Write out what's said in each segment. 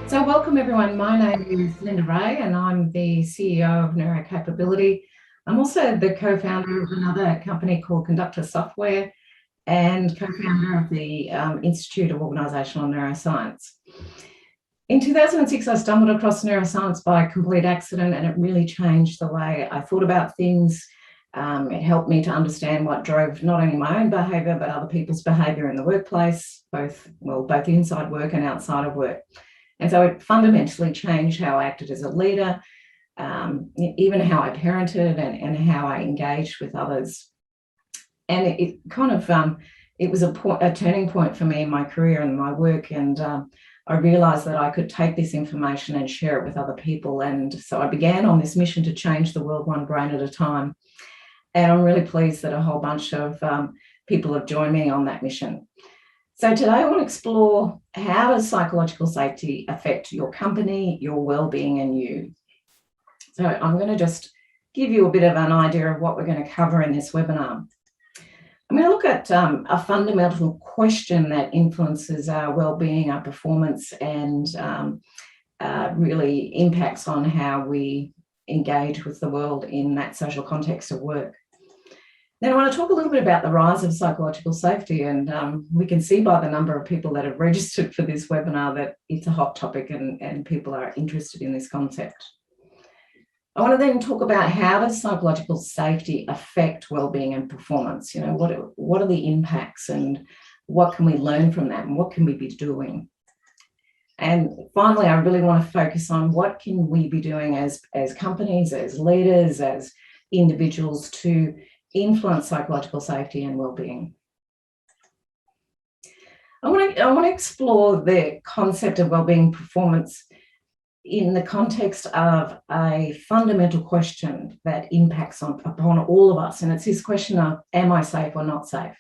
So welcome everyone. My name is Linda Ray and I'm the CEO of NeuroCapability. I'm also the co-founder of another company called Conductor Software and co-founder of the Institute of Organisational Neuroscience. In 2006, I stumbled across neuroscience by complete accident, and it really changed the way I thought about things. It helped me to understand what drove not only my own behaviour, but other people's behaviour in the workplace, both inside work and outside of work. And so it fundamentally changed how I acted as a leader, even how I parented and how I engaged with others. And it was a turning point for me in my career and my work. And I realized that I could take this information and share it with other people. And so I began on this mission to change the world one brain at a time. And I'm really pleased that a whole bunch of people have joined me on that mission. So today I want to explore, how does psychological safety affect your company, your well-being and you? So I'm going to just give you a bit of an idea of what we're going to cover in this webinar. I'm going to look at a fundamental question that influences our well-being, our performance, and really impacts on how we engage with the world in that social context of work. Then I want to talk a little bit about the rise of psychological safety, and we can see by the number of people that have registered for this webinar that it's a hot topic and people are interested in this concept. I want to then talk about, how does psychological safety affect well-being and performance? You know, what are the impacts and what can we learn from that and what can we be doing? And finally, I really want to focus on what can we be doing as companies, as leaders, as individuals to influence psychological safety and well-being. I want to explore the concept of well-being performance in the context of a fundamental question that impacts upon all of us, and it's this question of, am I safe or not safe?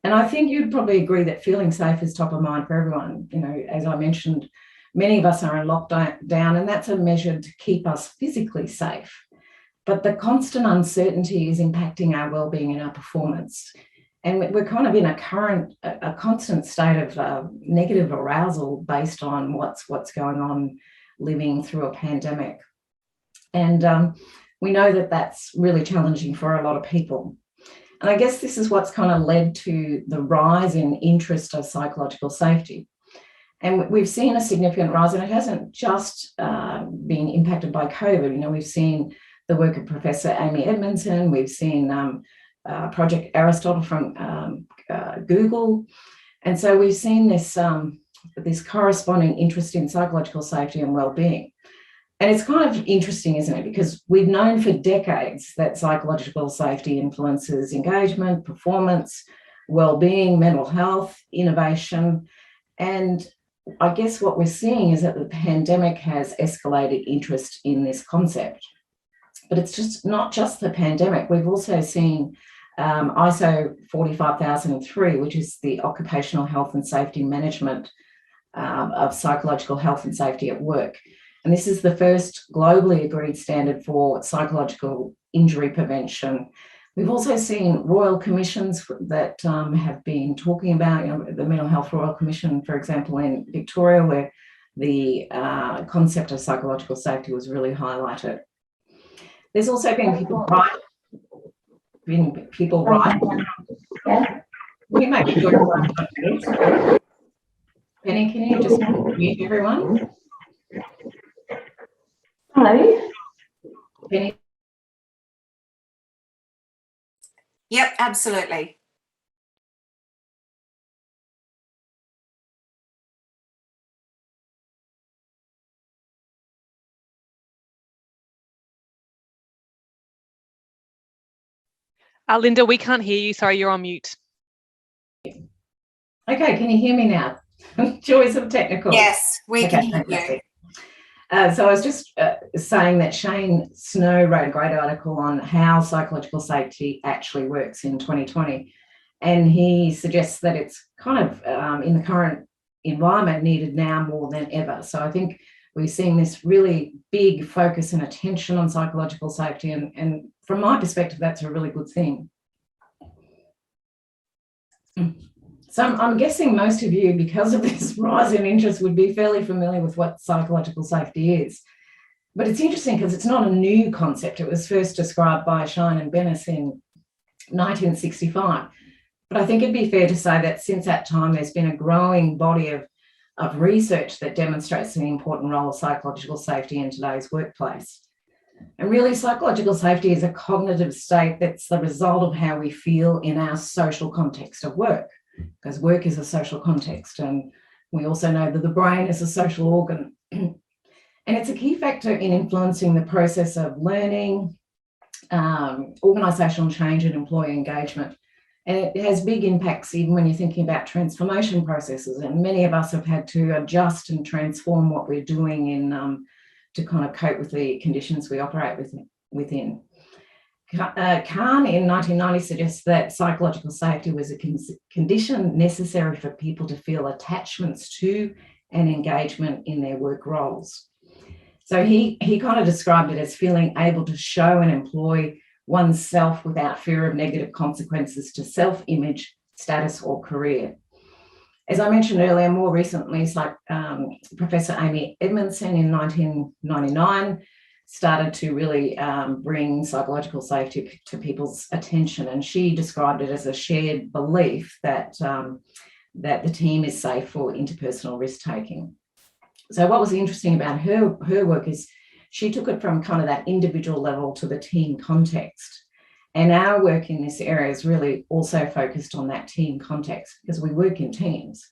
And I think you'd probably agree that feeling safe is top of mind for everyone. You know, as I mentioned, many of us are in lockdown, and that's a measure to keep us physically safe. But the constant uncertainty is impacting our well-being and our performance. And we're kind of in a constant state of negative arousal based on what's going on living through a pandemic. And we know that that's really challenging for a lot of people. And I guess this is what's kind of led to the rise in interest of psychological safety. And we've seen a significant rise, and it hasn't just been impacted by COVID. You know, we've seen the work of Professor Amy Edmondson. We've seen Project Aristotle from Google. And so we've seen this corresponding interest in psychological safety and well-being. And it's kind of interesting, isn't it? Because we've known for decades that psychological safety influences engagement, performance, well-being, mental health, innovation. And I guess what we're seeing is that the pandemic has escalated interest in this concept. But it's just not just the pandemic. We've also seen ISO 45003, which is the Occupational Health and Safety Management of Psychological Health and Safety at Work. And this is the first globally agreed standard for psychological injury prevention. We've also seen royal commissions that have been talking about, you know, the Mental Health Royal Commission, for example, in Victoria, where the concept of psychological safety was really highlighted. There's also been people write. We make sure. Penny, can you just mute everyone? Hello. Penny. Yep, absolutely. Linda, we can't hear you. Sorry, you're on mute. Okay, can you hear me now? Joys of technical. Yes, we can hear you. So I was just saying that Shane Snow wrote a great article on how psychological safety actually works in 2020. And he suggests that it's kind of in the current environment needed now more than ever. So I think we're seeing this really big focus and attention on psychological safety. And from my perspective, that's a really good thing. So I'm guessing most of you, because of this rise in interest, would be fairly familiar with what psychological safety is. But it's interesting because it's not a new concept. It was first described by Shine and Bennis in 1965. But I think it'd be fair to say that since that time, there's been a growing body of research that demonstrates the important role of psychological safety in today's workplace. And really, psychological safety is a cognitive state that's the result of how we feel in our social context of work, because work is a social context. And we also know that the brain is a social organ. And it's a key factor in influencing the process of learning, organisational change and employee engagement. And it has big impacts even when you're thinking about transformation processes. And many of us have had to adjust and transform what we're doing to kind of cope with the conditions we operate within. Kahn in 1990 suggests that psychological safety was a condition necessary for people to feel attachments to and engagement in their work roles. So he kind of described it as feeling able to show and employ oneself without fear of negative consequences to self-image, status, or career. As I mentioned earlier, more recently, it's like Professor Amy Edmondson in 1999 started to really bring psychological safety to people's attention, and she described it as a shared belief that the team is safe for interpersonal risk-taking. So what was interesting about her work is she took it from kind of that individual level to the team context. And our work in this area is really also focused on that team context because we work in teams.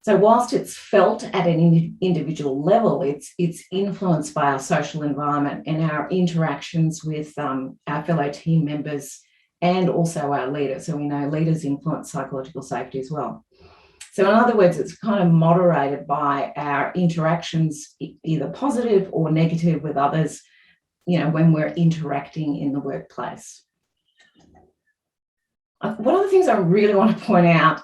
So whilst it's felt at an individual level, it's influenced by our social environment and our interactions with our fellow team members and also our leaders. So we know leaders influence psychological safety as well. So in other words, it's kind of moderated by our interactions, either positive or negative with others, when we're interacting in the workplace. One of the things I really want to point out,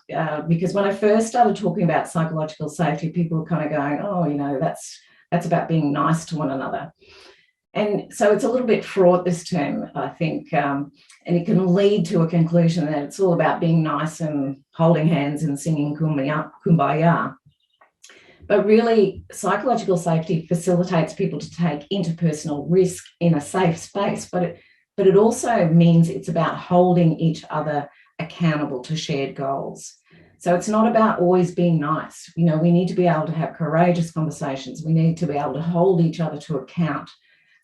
because when I first started talking about psychological safety, people were kind of going, oh, that's about being nice to one another. And so it's a little bit fraught, this term, I think, and it can lead to a conclusion that it's all about being nice and holding hands and singing kumbaya. But really, psychological safety facilitates people to take interpersonal risk in a safe space, but it also means it's about holding each other accountable to shared goals. So it's not about always being nice. We need to be able to have courageous conversations. We need to be able to hold each other to account.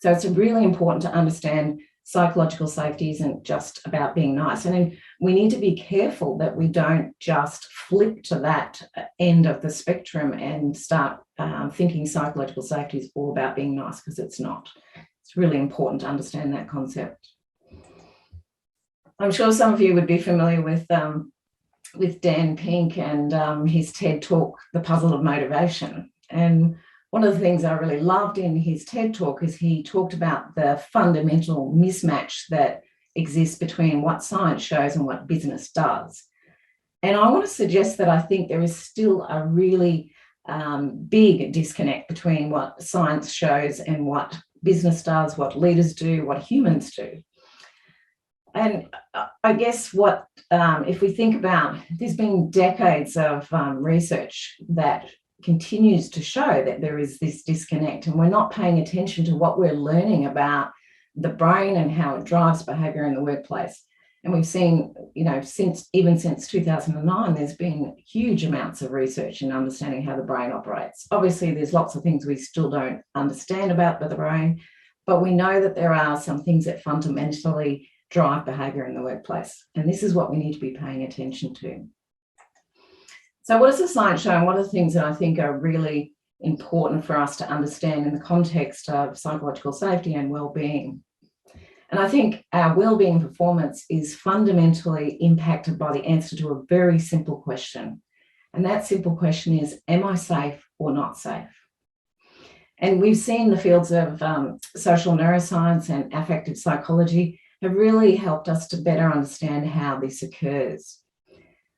So it's really important to understand psychological safety isn't just about being nice. And then we need to be careful that we don't just flip to that end of the spectrum and start thinking psychological safety is all about being nice, because it's not. It's really important to understand that concept. I'm sure some of you would be familiar with Dan Pink and his TED Talk, The Puzzle of Motivation. And one of the things I really loved in his TED Talk is he talked about the fundamental mismatch that exists between what science shows and what business does. And I want to suggest that I think there is still a really big disconnect between what science shows and what business does, what leaders do, what humans do. And I guess if we think about, there's been decades of research that continues to show that there is this disconnect, and we're not paying attention to what we're learning about the brain and how it drives behaviour in the workplace. And we've seen, since 2009, there's been huge amounts of research in understanding how the brain operates. Obviously, there's lots of things we still don't understand about the brain, but we know that there are some things that fundamentally drive behaviour in the workplace. And this is what we need to be paying attention to. So what does the science show, and what are the things that I think are really important for us to understand in the context of psychological safety and well-being? And I think our well-being performance is fundamentally impacted by the answer to a very simple question. And that simple question is, am I safe or not safe? And we've seen the fields of social neuroscience and affective psychology have really helped us to better understand how this occurs.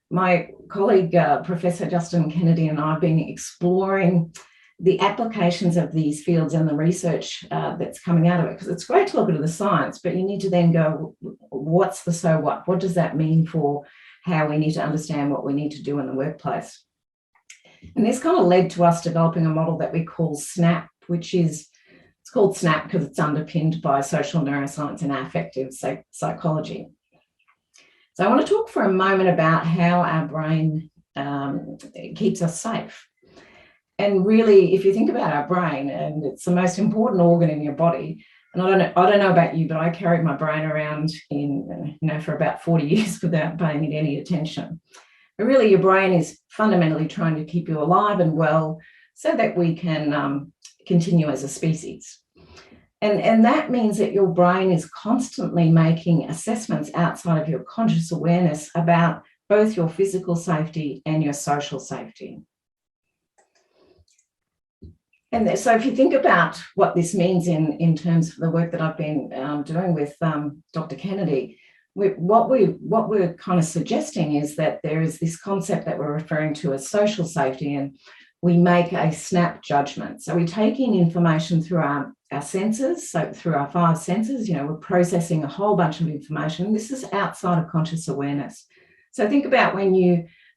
My colleague, Professor Justin Kennedy, and I have been exploring the applications of these fields and the research that's coming out of it, because it's great to look at the science, but you need to then go, what's the so what? What does that mean for how we need to understand what we need to do in the workplace. And this kind of led to us developing a model that we call SNAP, which is, it's called SNAP because it's underpinned by social neuroscience and affective psychology. So I want to talk for a moment about how our brain keeps us safe. And really, if you think about our brain, and it's the most important organ in your body, and I don't know about you, but I carried my brain around for about 40 years without paying it any attention. But really, your brain is fundamentally trying to keep you alive and well so that we can continue as a species. And that means that your brain is constantly making assessments outside of your conscious awareness about both your physical safety and your social safety. And so if you think about what this means in terms of the work that I've been doing with Dr. Kennedy, what we're kind of suggesting is that there is this concept that we're referring to as social safety, and we make a snap judgment. So we take in information through our senses, so through our 5 senses, we're processing a whole bunch of information. This is outside of conscious awareness. So think about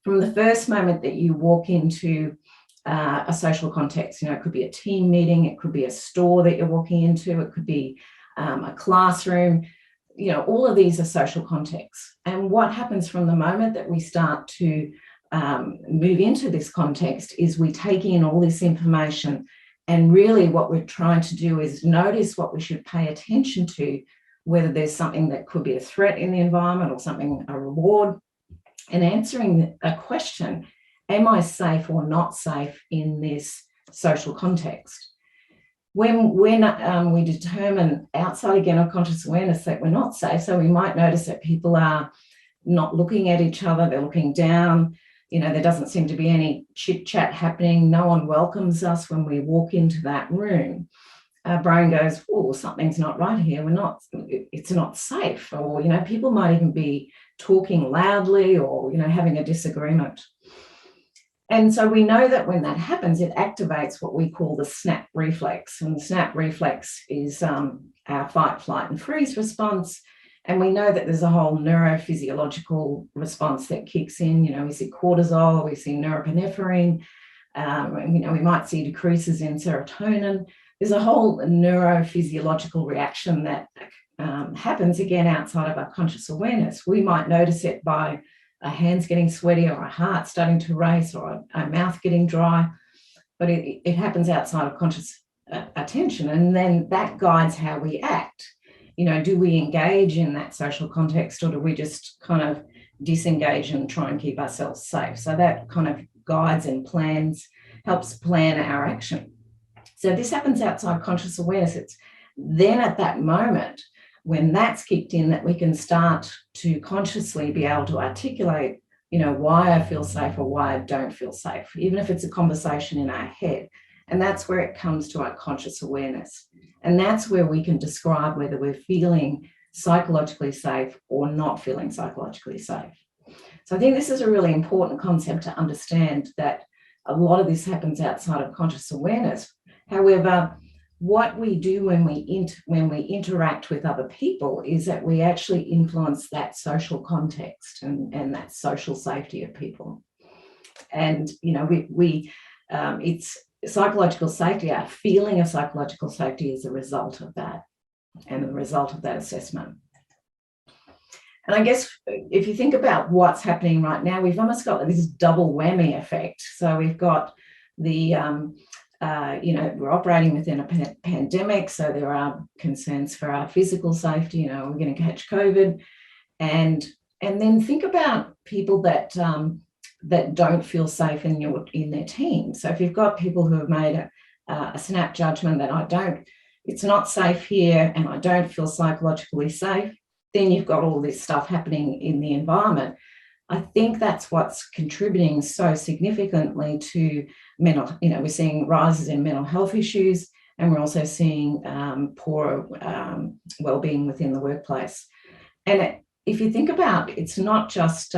from the first moment that you walk into a social context, it could be a team meeting, it could be a store that you're walking into, it could be a classroom, all of these are social contexts. And what happens from the moment that we start to move into this context is we take in all this information, and really what we're trying to do is notice what we should pay attention to, whether there's something that could be a threat in the environment or something, a reward, and answering a question, am I safe or not safe in this social context? When we determine outside again of conscious awareness that we're not safe, so we might notice that people are not looking at each other, they're looking down, there doesn't seem to be any chit chat happening, no one welcomes us when we walk into that room. Our brain goes, oh, something's not right here, it's not safe, or people might even be talking loudly or having a disagreement. And so we know that when that happens, it activates what we call the snap reflex. And the snap reflex is our fight, flight, and freeze response. And we know that there's a whole neurophysiological response that kicks in. We see cortisol, we see norepinephrine, we might see decreases in serotonin. There's a whole neurophysiological reaction that happens again outside of our conscious awareness. We might notice it by our hands getting sweaty or our heart starting to race or our mouth getting dry, but it happens outside of conscious attention, and then that guides how we act. Do we engage in that social context, or do we just kind of disengage and try and keep ourselves safe? So that kind of guides and helps plan our action. So this happens outside conscious awareness. It's then at that moment when that's kicked in that we can start to consciously be able to articulate, why I feel safe or why I don't feel safe, even if it's a conversation in our head. And that's where it comes to our conscious awareness. And that's where we can describe whether we're feeling psychologically safe or not feeling psychologically safe. So I think this is a really important concept to understand, that a lot of this happens outside of conscious awareness. However, what we do when we interact with other people is that we actually influence that social context and that social safety of people. And it's psychological safety. Our feeling of psychological safety is a result of that, and the result of that assessment. And I guess if you think about what's happening right now, we've almost got this double whammy effect. So we've got the we're operating within a pandemic, so there are concerns for our physical safety. We're going to catch COVID, and then think about people that don't feel safe in their team. So if you've got people who have made a snap judgment that it's not safe here, and I don't feel psychologically safe, then you've got all this stuff happening in the environment. I think that's what's contributing so significantly to mental, we're seeing rises in mental health issues, and we're also seeing poorer well-being within the workplace. And if you think about, it's not just,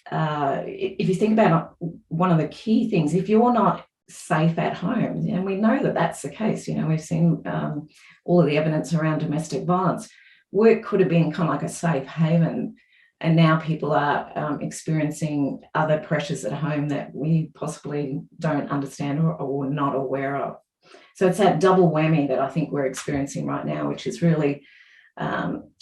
if you think about one of the key things, if you're not safe at home, and we know that that's the case, we've seen all of the evidence around domestic violence, work could have been kind of like a safe haven And now people are experiencing other pressures at home that we possibly don't understand or not aware of. So it's that double whammy that I think we're experiencing right now, which is really,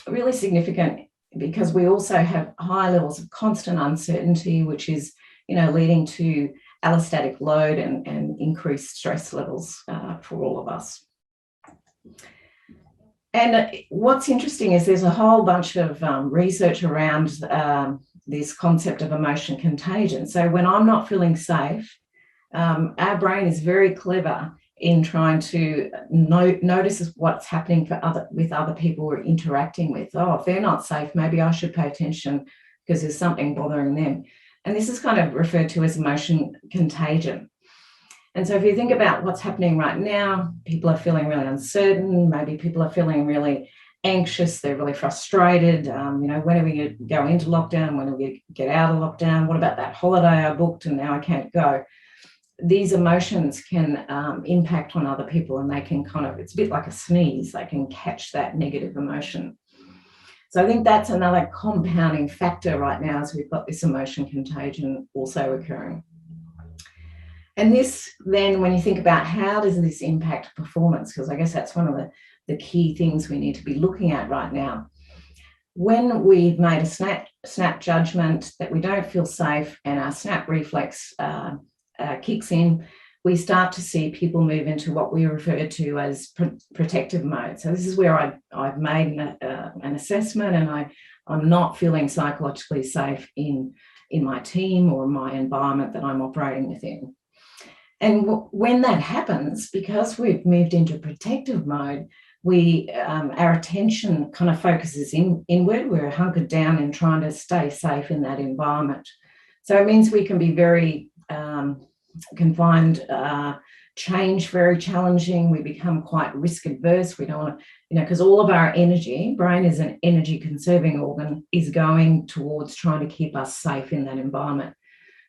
really significant, because we also have high levels of constant uncertainty, which is, leading to allostatic load and increased stress levels for all of us. And what's interesting is there's a whole bunch of research around this concept of emotion contagion. So when I'm not feeling safe, our brain is very clever in trying to notice what's happening with other people we're interacting with. Oh, if they're not safe, maybe I should pay attention because there's something bothering them. And this is kind of referred to as emotion contagion. And so if you think about what's happening right now, people are feeling really uncertain. Maybe people are feeling really anxious. They're really frustrated. When are we going to go into lockdown? When are we going to get out of lockdown? What about that holiday I booked and now I can't go? These emotions can impact on other people, and they can it's a bit like a sneeze. They can catch that negative emotion. So I think that's another compounding factor right now, as we've got this emotion contagion also occurring. And this then, when you think about how does this impact performance, because I guess that's one of the key things we need to be looking at right now. When we've made a snap judgment that we don't feel safe and our snap reflex kicks in, we start to see people move into what we refer to as protective mode. So this is where I've made an assessment and I'm not feeling psychologically safe in my team or my environment that I'm operating within. And when that happens, because we've moved into protective mode, our attention kind of focuses inward. We're hunkered down and trying to stay safe in that environment. So it means we can be very can find change very challenging. We become quite risk adverse. We don't want to, because all of our energy, brain is an energy conserving organ, is going towards trying to keep us safe in that environment.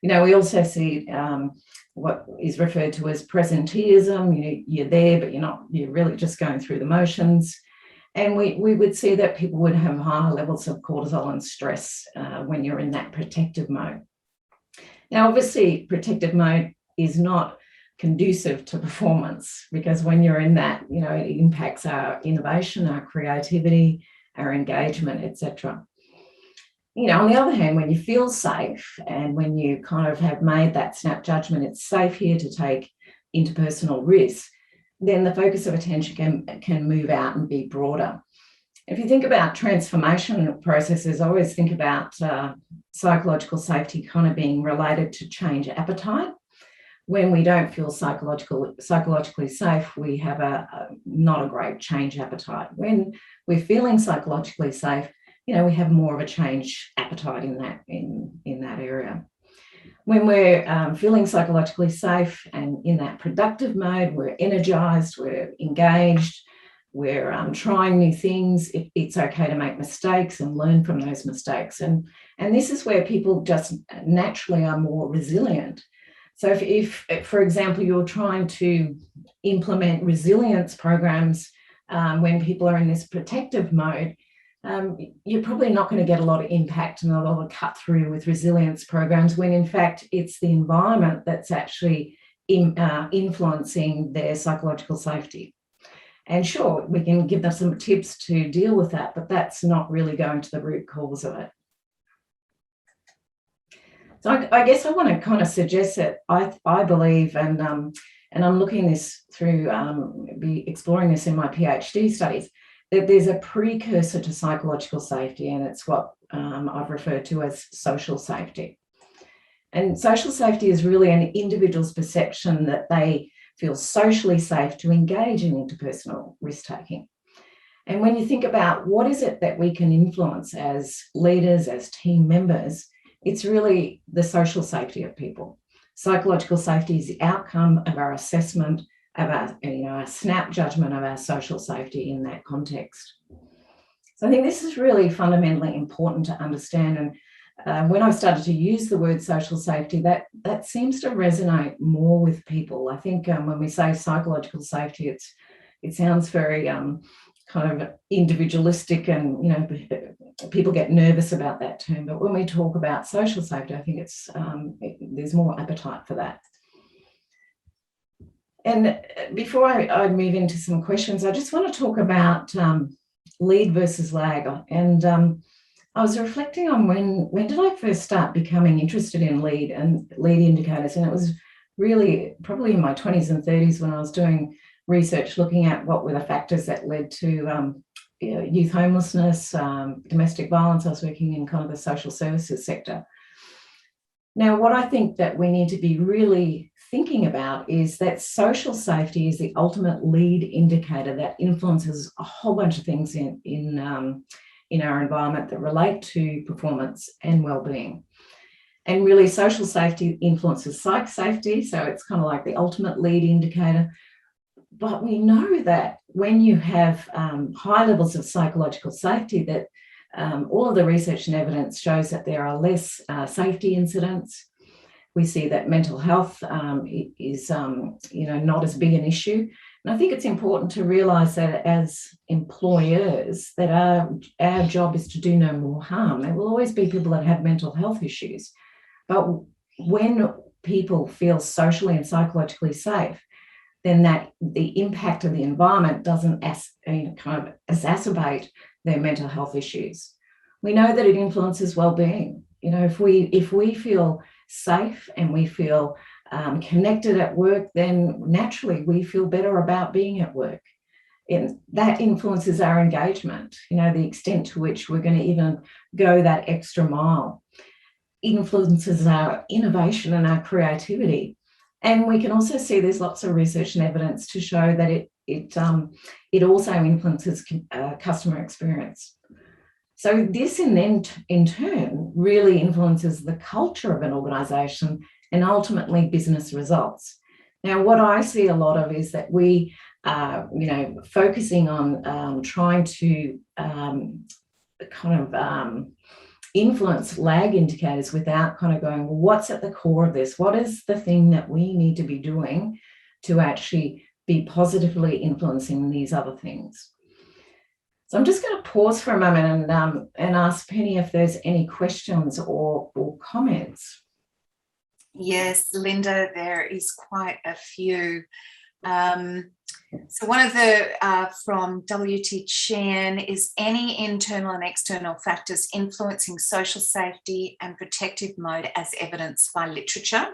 We also see what is referred to as presenteeism. You're there, but you're really just going through the motions. And we would see that people would have higher levels of cortisol and stress when you're in that protective mode. Now, obviously, protective mode is not conducive to performance, because when you're in that, it impacts our innovation, our creativity, our engagement, etc. On the other hand, when you feel safe and when you kind of have made that snap judgment, it's safe here to take interpersonal risks, then the focus of attention can move out and be broader. If you think about transformation processes, I always think about psychological safety kind of being related to change appetite. When we don't feel psychologically safe, we have not a great change appetite. When we're feeling psychologically safe, we have more of a change appetite in that area. When we're feeling psychologically safe and in that productive mode, we're energized, we're engaged, we're trying new things. It's okay to make mistakes and learn from those mistakes. And this is where people just naturally are more resilient. So if for example, you're trying to implement resilience programs when people are in this protective mode, you're probably not going to get a lot of impact and a lot of cut through with resilience programs, when in fact it's the environment that's actually influencing their psychological safety. And sure, we can give them some tips to deal with that, but that's not really going to the root cause of it. So I guess I want to kind of suggest that I believe, and I'm looking this through, be exploring this in my PhD studies, that there's a precursor to psychological safety, and it's what I've referred to as social safety. And social safety is really an individual's perception that they feel socially safe to engage in interpersonal risk-taking. And when you think about what is it that we can influence as leaders, as team members, it's really the social safety of people. Psychological safety is the outcome of our assessment of our snap judgment of our social safety in that context. So I think this is really fundamentally important to understand. And when I started to use the word social safety, that seems to resonate more with people. I think when we say psychological safety, it sounds very kind of individualistic and people get nervous about that term, but when we talk about social safety, I think there's more appetite for that. And before I move into some questions, I just want to talk about lead versus lag. And I was reflecting on when did I first start becoming interested in lead indicators, and it was really probably in my 20s and 30s when I was doing research looking at what were the factors that led to youth homelessness, domestic violence. I was working in kind of the social services sector. Now, what I think that we need to be really thinking about is that social safety is the ultimate lead indicator that influences a whole bunch of things in our environment that relate to performance and well-being. And really, social safety influences psych safety, so it's kind of like the ultimate lead indicator. But we know that when you have high levels of psychological safety, that all of the research and evidence shows that there are less safety incidents. We see that mental health is not as big an issue. And I think it's important to realise that as employers, that our job is to do no more harm. There will always be people that have mental health issues. But when people feel socially and psychologically safe, then that the impact of the environment doesn't kind of exacerbate their mental health issues. We know that it influences well-being. If we feel safe and we feel connected at work, then naturally we feel better about being at work. And that influences our engagement, the extent to which we're going to even go that extra mile. Influences our innovation and our creativity. And we can also see there's lots of research and evidence to show that it also influences customer experience. So this in turn really influences the culture of an organisation and ultimately business results. Now, what I see a lot of is that we are, focusing on trying to influence lag indicators without kind of going, well, what's at the core of this? What is the thing that we need to be doing to actually be positively influencing these other things? So I'm just going to pause for a moment and ask Penny if there's any questions or comments. Yes, Linda, there is quite a few. So one of the from W.T. Chen is any internal and external factors influencing social safety and protective mode as evidenced by literature?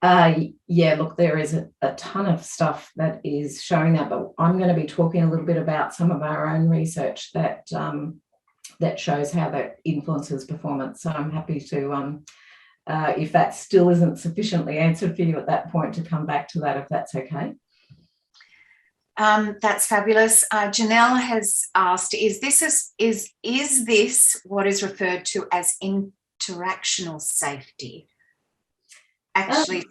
Look, there is a ton of stuff that is showing that, but I'm going to be talking a little bit about some of our own research that shows how that influences performance. So I'm happy to, if that still isn't sufficiently answered for you at that point, to come back to that, if that's okay. That's fabulous. Janelle has asked, is this what is referred to as interactional safety? Actually,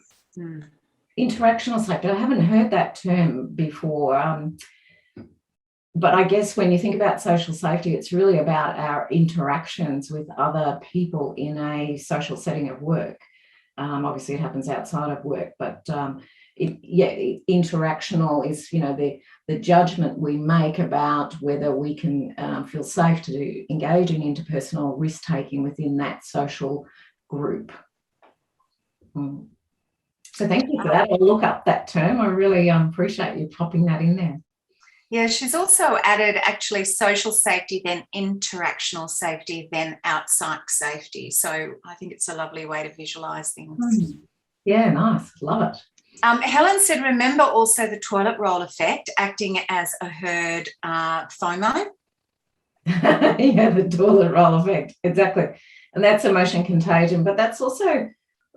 interactional safety, I haven't heard that term before. But I guess when you think about social safety, it's really about our interactions with other people in a social setting of work. Obviously, it happens outside of work, but interactional is, the judgment we make about whether we can feel safe to engage in interpersonal risk-taking within that social group. So thank you for that. I'll look up that term. I really appreciate you popping that in there. Yeah, she's also added actually social safety, then interactional safety, then outside safety. So I think it's a lovely way to visualise things. Yeah, nice. Love it. Helen said, remember also the toilet roll effect acting as a herd FOMO? Yeah, the toilet roll effect, exactly. And that's emotion contagion, but that's also,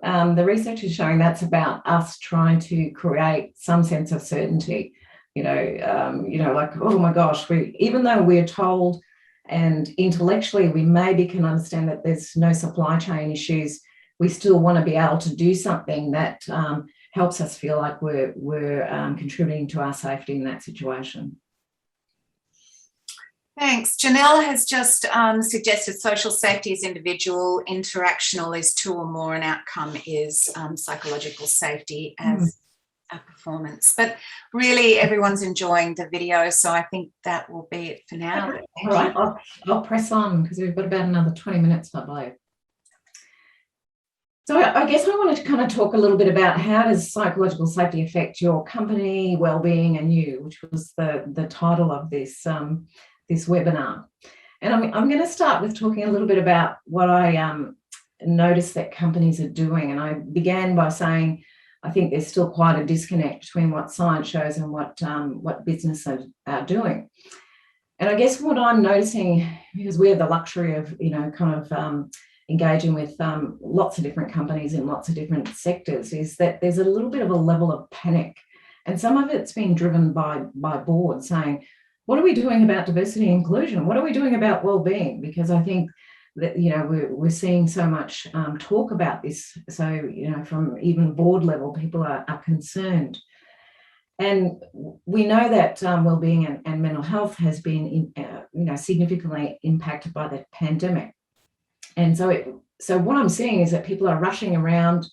the research is showing that's about us trying to create some sense of certainty. Like, oh my gosh, even though we're told and intellectually we maybe can understand that there's no supply chain issues, we still want to be able to do something that helps us feel like we're contributing to our safety in that situation. Thanks. Janelle has just suggested social safety is individual, interactional is two or more, and outcome is psychological safety as our performance. But really, everyone's enjoying the video, so I think that will be it for now. Okay. All right, I'll press on because we've got about another 20 minutes, I believe. So I guess I wanted to kind of talk a little bit about how does psychological safety affect your company, well-being, and you, which was the title of this this webinar. And I'm going to start with talking a little bit about what I noticed that companies are doing. And I began by saying I think there's still quite a disconnect between what science shows and what businesses are doing. And I guess what I'm noticing, because we have the luxury of, engaging with lots of different companies in lots of different sectors, is that there's a little bit of a level of panic. And some of it's being driven by boards saying, what are we doing about diversity and inclusion? What are we doing about well-being? Because I think that, we're seeing so much talk about this. So, from even board level, people are concerned. And we know that well-being and mental health has been, significantly impacted by the pandemic. And so what I'm seeing is that people are rushing around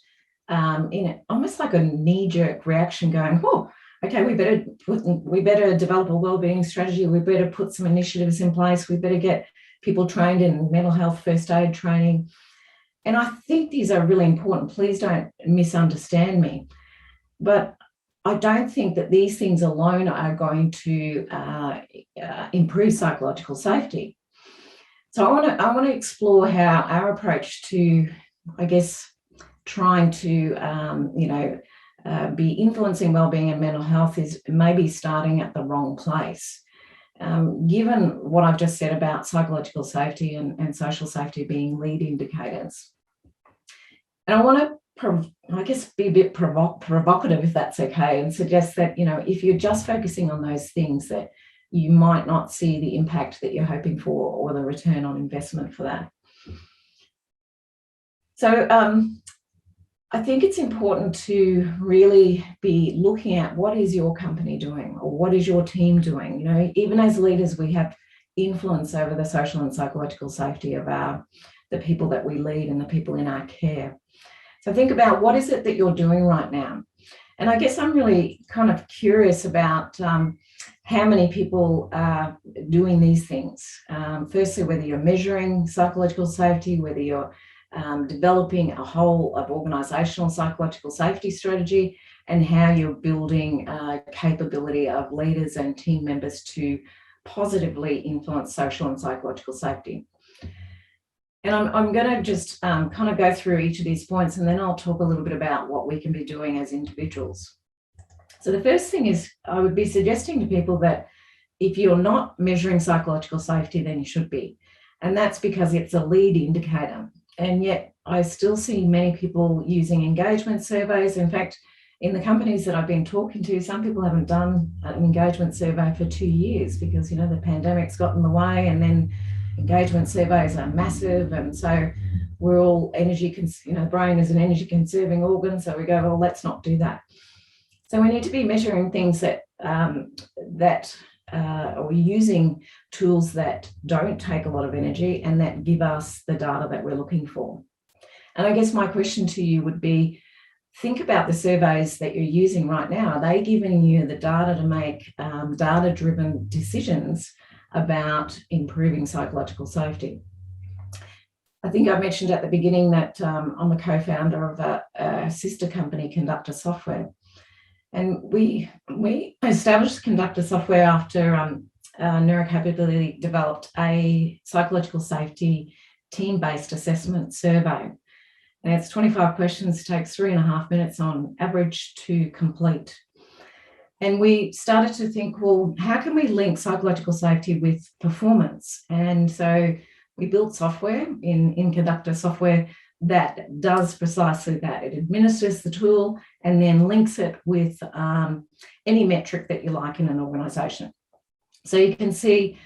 in almost like a knee-jerk reaction, going, oh, okay, we better develop a well-being strategy. We better put some initiatives in place. We better get people trained in mental health first aid training. And I think these are really important. Please don't misunderstand me. But I don't think that these things alone are going to improve psychological safety. So I want to explore how our approach to, I guess, trying to, be influencing wellbeing and mental health is maybe starting at the wrong place. Given what I've just said about psychological safety and social safety being lead indicators. And I want to, be a bit provocative, if that's okay, and suggest that, if you're just focusing on those things, that you might not see the impact that you're hoping for or the return on investment for that. So I think it's important to really be looking at what is your company doing or what is your team doing. Even as leaders, we have influence over the social and psychological safety of the people that we lead and the people in our care. So think about what is it that you're doing right now. And I guess I'm really kind of curious about how many people are doing these things. Firstly, whether you're measuring psychological safety, whether you're developing a whole of organisational psychological safety strategy, and how you're building capability of leaders and team members to positively influence social and psychological safety. And I'm going to just kind of go through each of these points, and then I'll talk a little bit about what we can be doing as individuals. So the first thing is, I would be suggesting to people that if you're not measuring psychological safety, then you should be. And that's because it's a lead indicator. And yet I still see many people using engagement surveys. In fact, in the companies that I've been talking to, some people haven't done an engagement survey for 2 years because, the pandemic's got in the way, and then engagement surveys are massive. And so we're all the brain is an energy conserving organ. So we go, well, let's not do that. So we need to be measuring things that or using tools that don't take a lot of energy and that give us the data that we're looking for. And I guess my question to you would be, think about the surveys that you're using right now. Are they giving you the data to make data-driven decisions about improving psychological safety? I think I mentioned at the beginning that I'm a co-founder of a sister company, Conductor Software. And we established Conductor Software after NeuroCapability developed a psychological safety team-based assessment survey. And it's 25 questions, takes 3.5 minutes on average to complete. And we started to think, well, how can we link psychological safety with performance? And so we built software in Conductor Software that does precisely that. It administers the tool and then links it with any metric that you like in an organisation. So you can see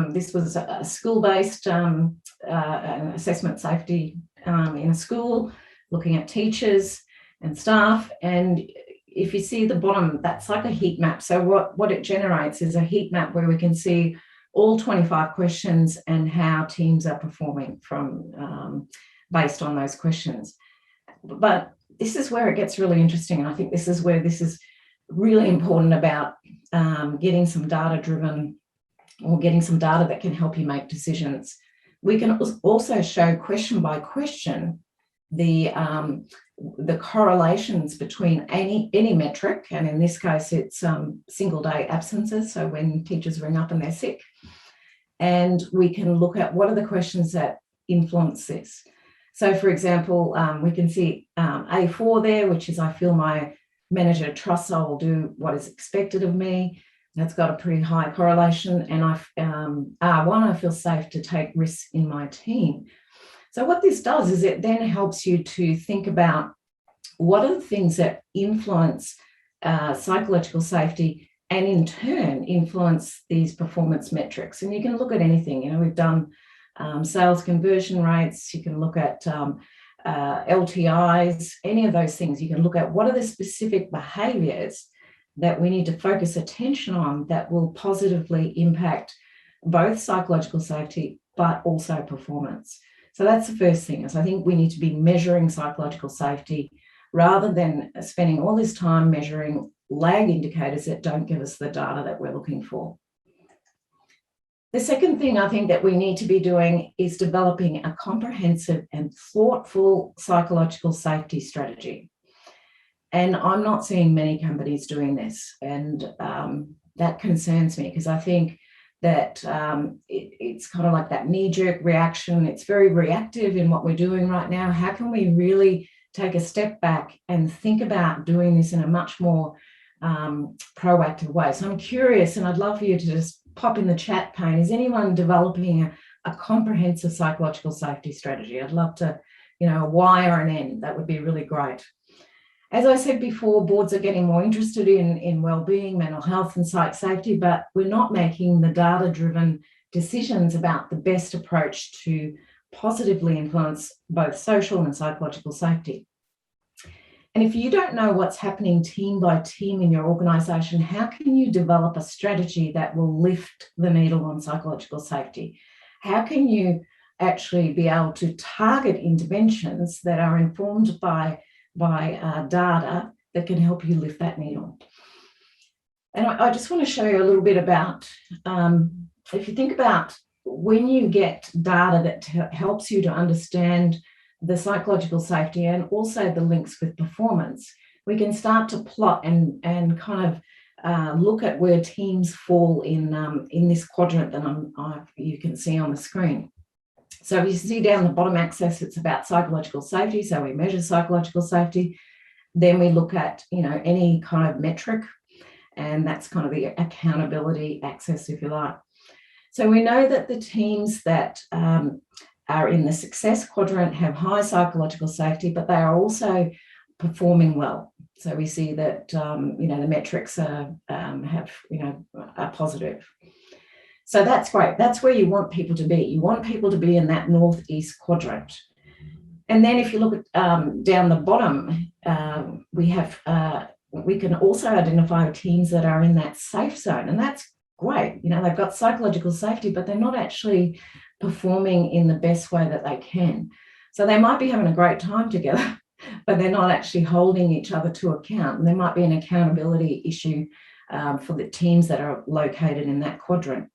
this was a school-based assessment safety in a school, looking at teachers and staff. And if you see the bottom, that's like a heat map. So what it generates is a heat map where we can see all 25 questions and how teams are performing from based on those questions. But this is where it gets really interesting. And I think this is where this is really important about getting some data-driven, or getting some data that can help you make decisions. We can also show question by question the correlations between any metric, and in this case it's single day absences, so when teachers ring up and they're sick, and we can look at what are the questions that influence this. So for example, we can see A4 there, which is I feel my manager trusts I will do what is expected of me. That's got a pretty high correlation. And R1, I feel safe to take risks in my team. So what this does is it then helps you to think about what are the things that influence psychological safety, and in turn influence these performance metrics. And you can look at anything. You know, we've done sales conversion rates. You can look at LTIs, any of those things. You can look at what are the specific behaviours that we need to focus attention on that will positively impact both psychological safety but also performance. So that's the first thing, is I think we need to be measuring psychological safety rather than spending all this time measuring lag indicators that don't give us the data that we're looking for. The second thing I think that we need to be doing is developing a comprehensive and thoughtful psychological safety strategy. And I'm not seeing many companies doing this, and that concerns me, because I think that it's kind of like that knee-jerk reaction. It's very reactive in what we're doing right now. How can we really take a step back and think about doing this in a much more proactive way? So I'm curious, and I'd love for you to just pop in the chat pane. Is anyone developing a comprehensive psychological safety strategy? I'd love to, a Y or an N. That would be really great. As I said before, boards are getting more interested in wellbeing, mental health and psych safety, but we're not making the data-driven decisions about the best approach to positively influence both social and psychological safety. And if you don't know what's happening team by team in your organisation, how can you develop a strategy that will lift the needle on psychological safety? How can you actually be able to target interventions that are informed by data that can help you lift that needle? And I just want to show you a little bit about, if you think about when you get data that helps you to understand the psychological safety and also the links with performance, we can start to plot and kind of look at where teams fall in this quadrant that you can see on the screen. So if you see down the bottom axis, it's about psychological safety. So we measure psychological safety. Then we look at, any kind of metric, and that's kind of the accountability axis, if you like. So we know that the teams that are in the success quadrant have high psychological safety, but they are also performing well. So we see that, the metrics are positive. So that's great. That's where you want people to be. You want people to be in that northeast quadrant. And then if you look at down the bottom, we can also identify teams that are in that safe zone, and that's great. They've got psychological safety, but they're not actually performing in the best way that they can. So they might be having a great time together, but they're not actually holding each other to account. And there might be an accountability issue for the teams that are located in that quadrant.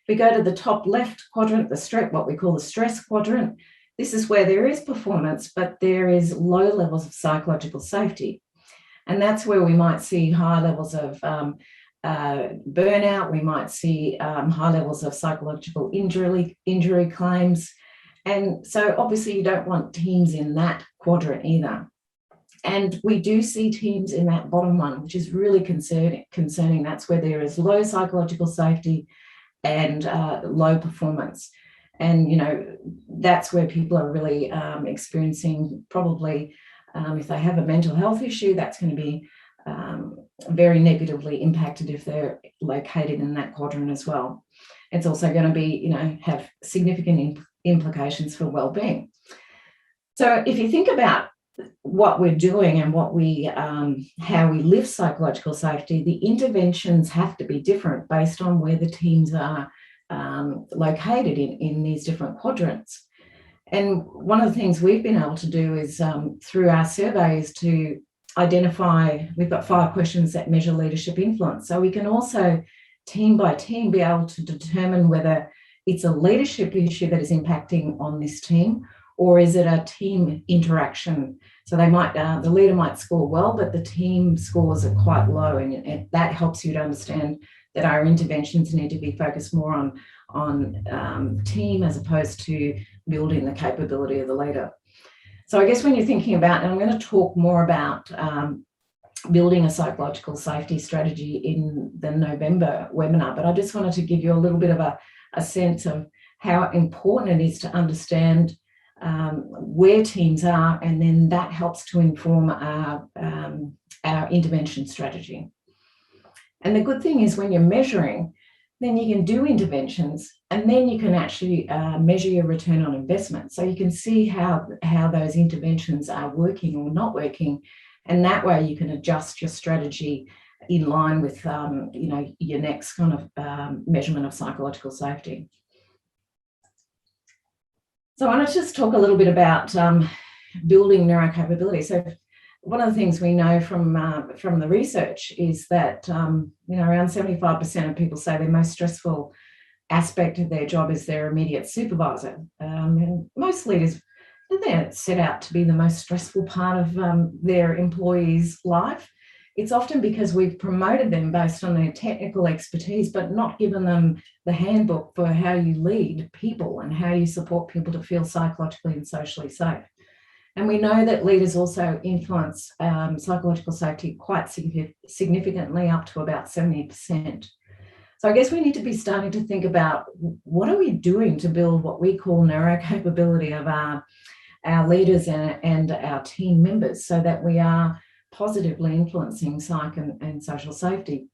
If we go to the top left quadrant, what we call the stress quadrant, this is where there is performance, but there is low levels of psychological safety. And that's where we might see high levels of burnout. We might see high levels of psychological injury claims. And so obviously you don't want teams in that quadrant either. And we do see teams in that bottom one, which is really concerning. That's where there is low psychological safety and low performance. And, that's where people are really experiencing probably, if they have a mental health issue, that's going to be very negatively impacted if they're located in that quadrant as well. It's also going to be, have significant implications for well-being. So if you think about what we're doing and how we lift psychological safety, the interventions have to be different based on where the teams are located in these different quadrants. And one of the things we've been able to do is through our surveys to identify, we've got 5 questions that measure leadership influence. So we can also team by team be able to determine whether it's a leadership issue that is impacting on this team, or is it a team interaction? So they might, the leader might score well, but the team scores are quite low, and that helps you to understand that our interventions need to be focused more on team as opposed to building the capability of the leader. So I guess when you're thinking about, and I'm going to talk more about building a psychological safety strategy in the November webinar, but I just wanted to give you a little bit of a sense of how important it is to understand where teams are, and then that helps to inform our intervention strategy. And the good thing is when you're measuring, then you can do interventions, and then you can actually measure your return on investment. So you can see how those interventions are working or not working, and that way you can adjust your strategy in line with your next kind of measurement of psychological safety. So I want to just talk a little bit about building neurocapability. So one of the things we know from the research is that around 75% of people say their most stressful aspect of their job is their immediate supervisor. And most leaders, they're set out to be the most stressful part of their employee's life. It's often because we've promoted them based on their technical expertise, but not given them the handbook for how you lead people and how you support people to feel psychologically and socially safe. And we know that leaders also influence psychological safety quite significantly, up to about 70%. So I guess we need to be starting to think about, what are we doing to build what we call neurocapability of our leaders and our team members, so that we are positively influencing psych and social safety.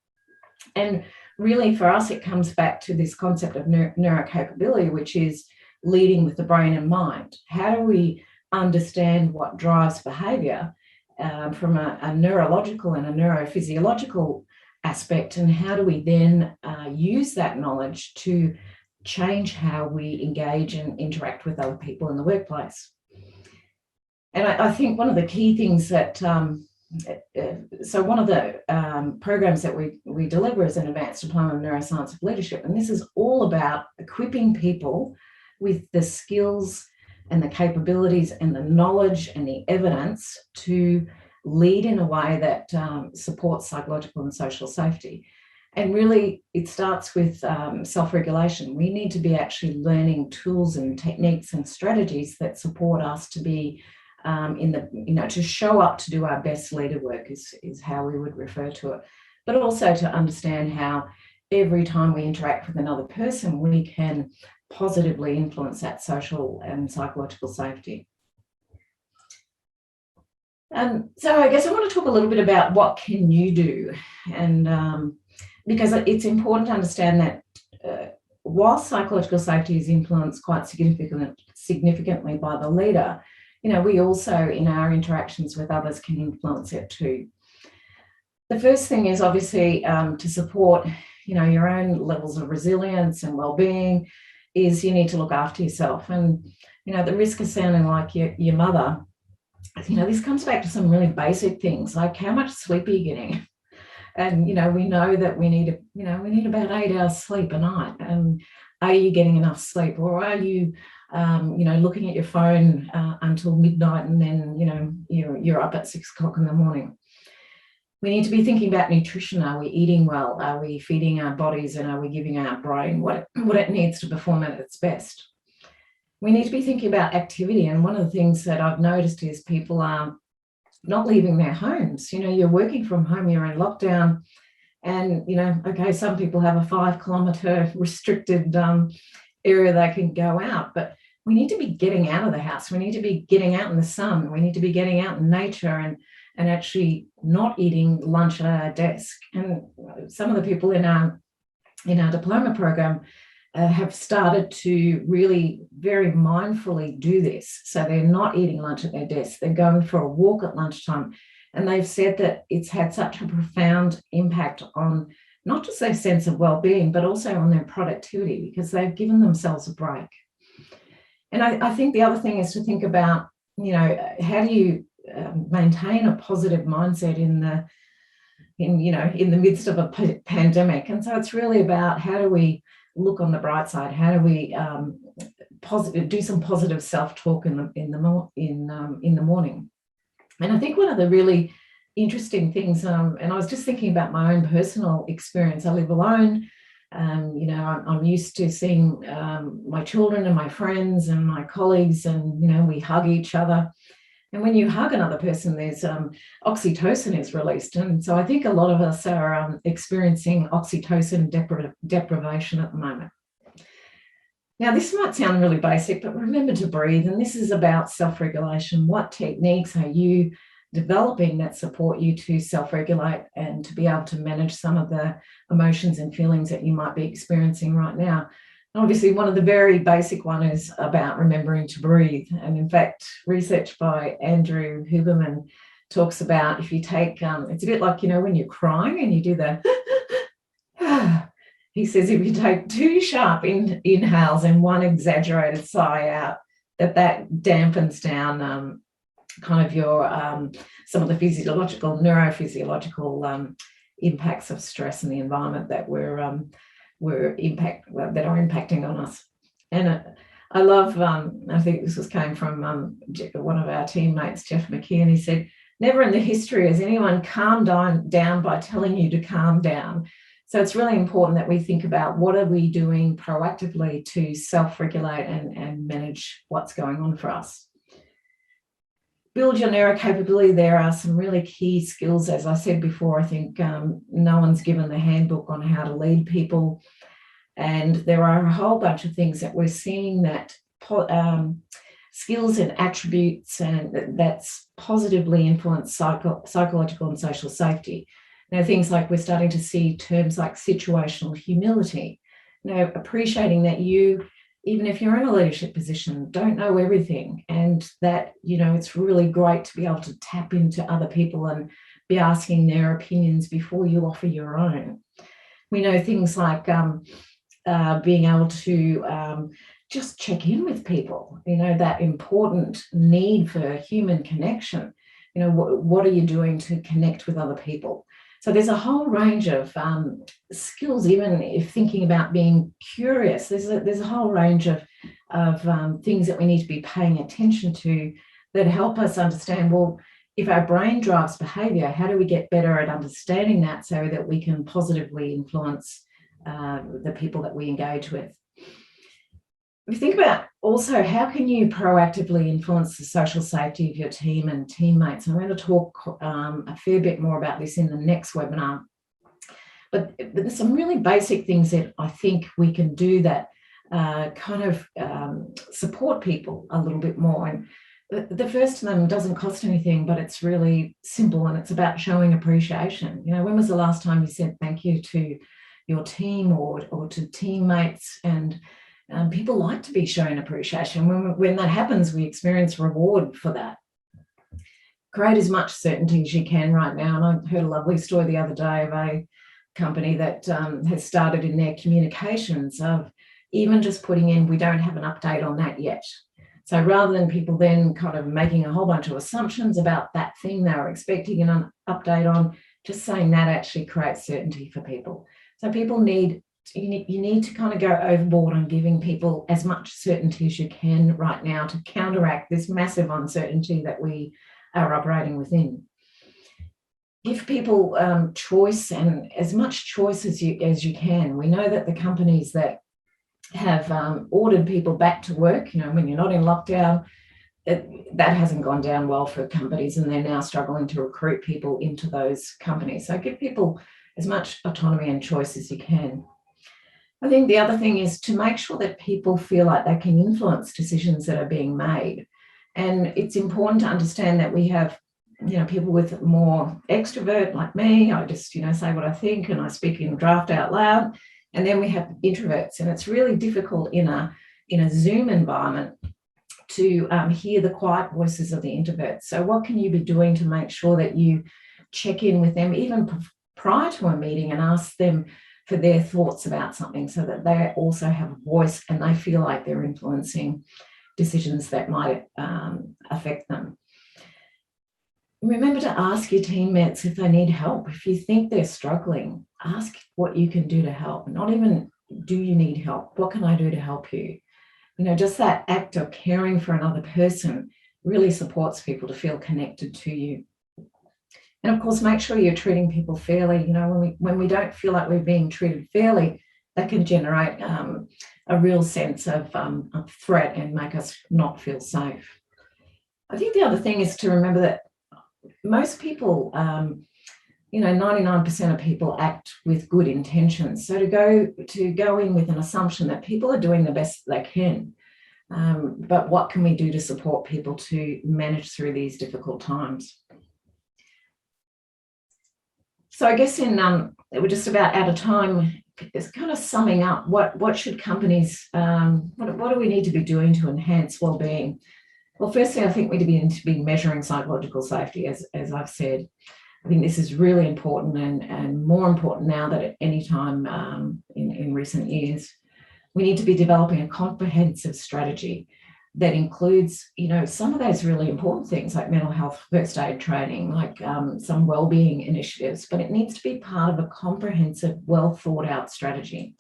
And really for us, it comes back to this concept of neurocapability, which is leading with the brain and mind. How do we understand what drives behaviour from a neurological and a neurophysiological aspect, and how do we then use that knowledge to change how we engage and interact with other people in the workplace? And I think one of the key things that so one of the programs that we deliver is an advanced diploma in neuroscience of leadership, and this is all about equipping people with the skills and the capabilities and the knowledge and the evidence to lead in a way that supports psychological and social safety. And really, it starts with self-regulation. We need to be actually learning tools and techniques and strategies that support us to be to show up to do our best leader work is how we would refer to it. But also to understand how every time we interact with another person, we can positively influence that social and psychological safety. So I guess I want to talk a little bit about what can you do, and because it's important to understand that while psychological safety is influenced quite significantly by the leader, we also in our interactions with others can influence it too. The first thing is obviously to support your own levels of resilience and well-being is you need to look after yourself. And the risk of sounding like your mother, this comes back to some really basic things like how much sleep are you getting? And we know that we need about 8 hours sleep a night. And are you getting enough sleep, or are you looking at your phone until midnight, and then you're up at 6 o'clock in the morning? We need to be thinking about nutrition. Are we eating well? Are we feeding our bodies, and are we giving our brain what it needs to perform at its best? We need to be thinking about activity. And one of the things that I've noticed is people are not leaving their homes. You're working from home, you're in lockdown, and okay, some people have a 5-kilometre restricted area they can go out, but we need to be getting out of the house. We need to be getting out in the sun. We need to be getting out in nature and actually not eating lunch at our desk. And some of the people in our diploma program have started to really very mindfully do this. So they're not eating lunch at their desk. They're going for a walk at lunchtime. And they've said that it's had such a profound impact on not just their sense of well-being, but also on their productivity, because they've given themselves a break. And I think the other thing is to think about, how do you maintain a positive mindset in the midst of a pandemic? And so it's really about, how do we look on the bright side? How do we do some positive self-talk in the morning? And I think one of the really interesting things, and I was just thinking about my own personal experience. I live alone. I'm used to seeing my children and my friends and my colleagues, and we hug each other. And when you hug another person, there's oxytocin is released. And so I think a lot of us are experiencing oxytocin deprivation at the moment. Now, this might sound really basic, but remember to breathe. And this is about self-regulation. What techniques are you developing that support you to self-regulate and to be able to manage some of the emotions and feelings that you might be experiencing right now? And obviously, one of the very basic one is about remembering to breathe. And in fact, research by Andrew Huberman talks about, if you take, it's a bit like, when you're crying and you do the he says, if you take 2 sharp inhales and 1 exaggerated sigh out, that dampens down kind of your some of the neurophysiological impacts of stress in the environment that are impacting on us. And I love, I think this came from one of our teammates, Jeff McKee, and he said, never in the history has anyone calmed down by telling you to calm down. So it's really important that we think about, what are we doing proactively to self-regulate and manage what's going on for us. Build your NeuroCapability. There are some really key skills. As I said before, I think no one's given the handbook on how to lead people. And there are a whole bunch of things that we're seeing, that skills and attributes and that's positively influence psychological and social safety. Things like, we're starting to see terms like situational humility, appreciating that you, even if you're in a leadership position, don't know everything, and that, it's really great to be able to tap into other people and be asking their opinions before you offer your own. We know things like being able to just check in with people, that important need for human connection. What are you doing to connect with other people? So there's a whole range of skills. Even if thinking about being curious, there's a whole range of things that we need to be paying attention to that help us understand, well, if our brain drives behavior, how do we get better at understanding that so that we can positively influence the people that we engage with? If you think about also, how can you proactively influence the social safety of your team and teammates? I'm going to talk a fair bit more about this in the next webinar. But there's some really basic things that I think we can do that kind of support people a little bit more. And the first of them doesn't cost anything, but it's really simple, and it's about showing appreciation. When was the last time you said thank you to your team or to teammates? And people like to be shown appreciation. When that happens, we experience reward for that. Create as much certainty as you can right now. And I heard a lovely story the other day of a company that has started in their communications of even just putting in, we don't have an update on that yet. So rather than people then kind of making a whole bunch of assumptions about that thing they were expecting an update on, just saying that actually creates certainty for people. So people you need to kind of go overboard on giving people as much certainty as you can right now to counteract this massive uncertainty that we are operating within. Give people choice, and as much choice as you can. We know that the companies that have ordered people back to work, when you're not in lockdown, that hasn't gone down well for companies, and they're now struggling to recruit people into those companies. So give people as much autonomy and choice as you can. I think the other thing is to make sure that people feel like they can influence decisions that are being made. And it's important to understand that we have, people with more extrovert like me. I just, say what I think and I speak in draft out loud. And then we have introverts, and it's really difficult in a Zoom environment to hear the quiet voices of the introverts. So what can you be doing to make sure that you check in with them even prior to a meeting and ask them for their thoughts about something, so that they also have a voice and they feel like they're influencing decisions that might affect them. Remember to ask your teammates if they need help. If you think they're struggling, ask what you can do to help. Not even, do you need help? What can I do to help you? Just that act of caring for another person really supports people to feel connected to you. And of course, make sure you're treating people fairly. When we don't feel like we're being treated fairly, that can generate a real sense of threat and make us not feel safe. I think the other thing is to remember that most people, 99% of people act with good intentions. So to go in with an assumption that people are doing the best they can, but what can we do to support people to manage through these difficult times? So I guess we're just about out of time. It's kind of summing up what should companies, what do we need to be doing to enhance well-being? Well, firstly, I think we need to be measuring psychological safety, as I've said. I think this is really important and more important now than at any time in recent years. We need to be developing a comprehensive strategy that includes, some of those really important things like mental health first aid training, like some wellbeing initiatives, but it needs to be part of a comprehensive, well thought out strategy.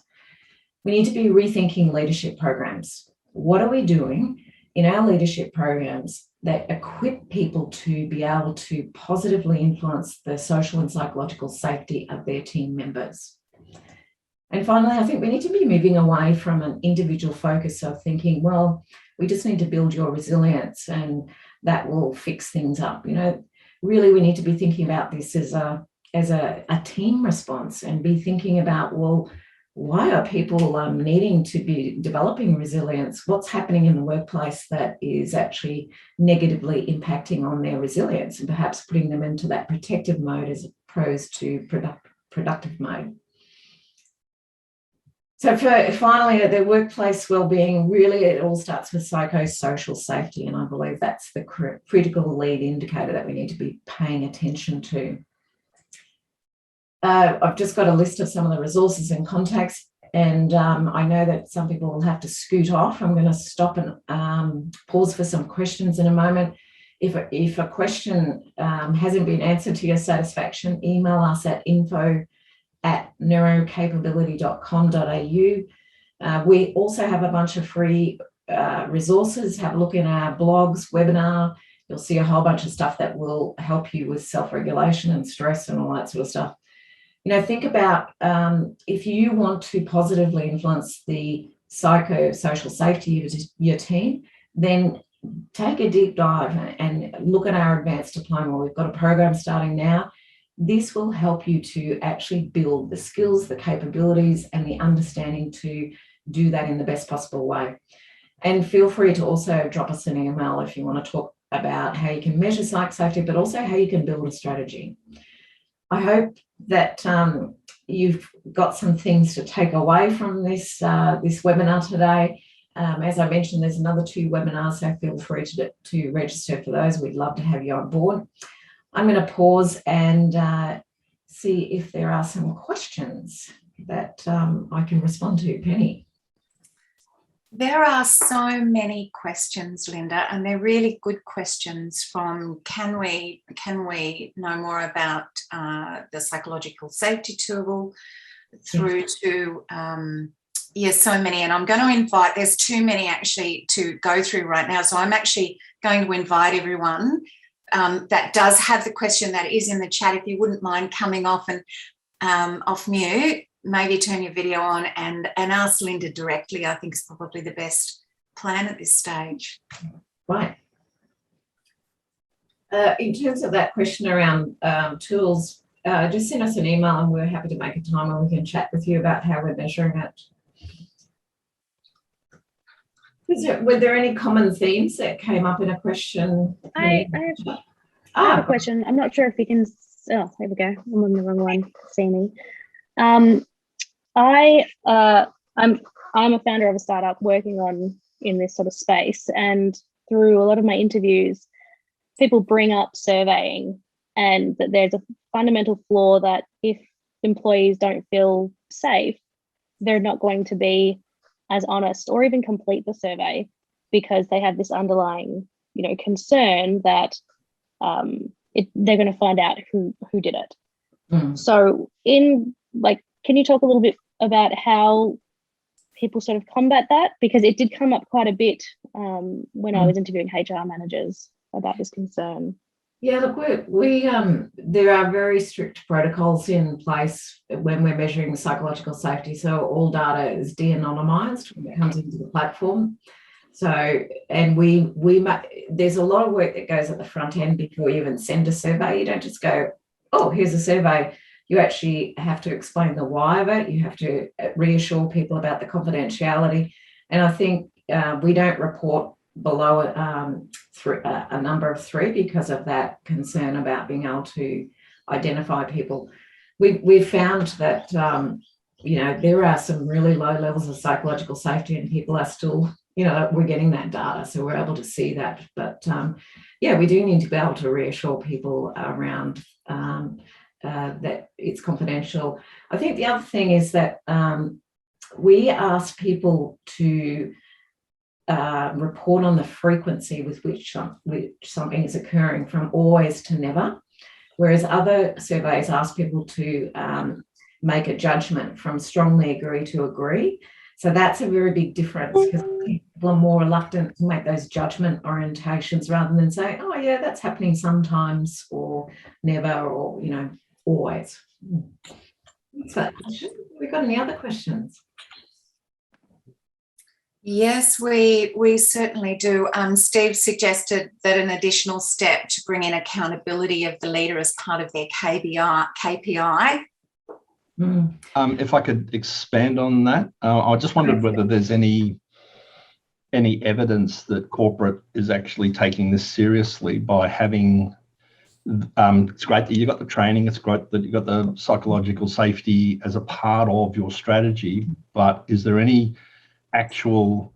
We need to be rethinking leadership programs. What are we doing in our leadership programs that equip people to be able to positively influence the social and psychological safety of their team members? And finally, I think we need to be moving away from an individual focus of thinking, well, we just need to build your resilience and that will fix things up. Really, we need to be thinking about this as a team response and be thinking about, well, why are people needing to be developing resilience? What's happening in the workplace that is actually negatively impacting on their resilience and perhaps putting them into that protective mode as opposed to productive mode? So finally, the workplace wellbeing, really it all starts with psychosocial safety, and I believe that's the critical lead indicator that we need to be paying attention to. I've just got a list of some of the resources and contacts, and I know that some people will have to scoot off. I'm going to stop and pause for some questions in a moment. If a question hasn't been answered to your satisfaction, email us at info@neurocapability.com.au. We also have a bunch of free resources. Have a look in our blogs, webinar. You'll see a whole bunch of stuff that will help you with self-regulation and stress and all that sort of stuff. Think about if you want to positively influence the psychosocial safety of your team, then take a deep dive and look at our advanced diploma. We've got a program starting now. This will help you to actually build the skills, the capabilities, and the understanding to do that in the best possible way. And feel free to also drop us an email if you want to talk about how you can measure psych safety, but also how you can build a strategy. I hope that you've got some things to take away from this webinar today. As I mentioned, there's another 2 webinars, so feel free to register for those. We'd love to have you on board. I'm going to pause and see if there are some questions that I can respond to. Penny. There are so many questions, Linda, and they're really good questions from can we know more about the psychological safety tool through to so many. And I'm going to invite, there's too many actually to go through right now. So I'm actually going to invite everyone that does have the question that is in the chat, if you wouldn't mind coming off and off mute, maybe turn your video on and ask Linda directly. I think is probably the best plan at this stage. Right. In terms of that question around tools, just send us an email and we're happy to make a time when we can chat with you about how we're measuring it. Were there any common themes that came up in a question? I have a question. I'm not sure if you can. Oh, there we go. I'm on the wrong one. See me. I'm a founder of a startup working in this sort of space, and through a lot of my interviews, people bring up surveying and that there's a fundamental flaw that if employees don't feel safe, they're not going to be as honest or even complete the survey. because they have this underlying, concern that they're going to find out who did it. So can you talk a little bit about how people sort of combat that? Because it did come up quite a bit when I was interviewing HR managers about this concern. Yeah, look, there are very strict protocols in place when we're measuring psychological safety. So all data is de-anonymized when it comes into the platform. So, and there's a lot of work that goes at the front end before you even send a survey. You don't just go, oh, here's a survey. You actually have to explain the why of it. You have to reassure people about the confidentiality. And I think we don't report below a number of 3 because of that concern about being able to identify people. We've found that, there are some really low levels of psychological safety and people are still, we're getting that data. So we're able to see that. But we do need to be able to reassure people around that it's confidential. I think the other thing is that we ask people to report on the frequency with which something is occurring, from always to never, whereas other surveys ask people to make a judgment from strongly agree to agree. So that's a very big difference, because people are more reluctant to make those judgment orientations rather than say, oh yeah, that's happening sometimes, or never, or always. So have we got any other questions? Yes, we certainly do. Steve suggested that an additional step to bring in accountability of the leader as part of their KPI. If I could expand on that, I just wondered whether there's any evidence that corporate is actually taking this seriously by having. It's great that you got the training. It's great that you got the psychological safety as a part of your strategy. But is there any actual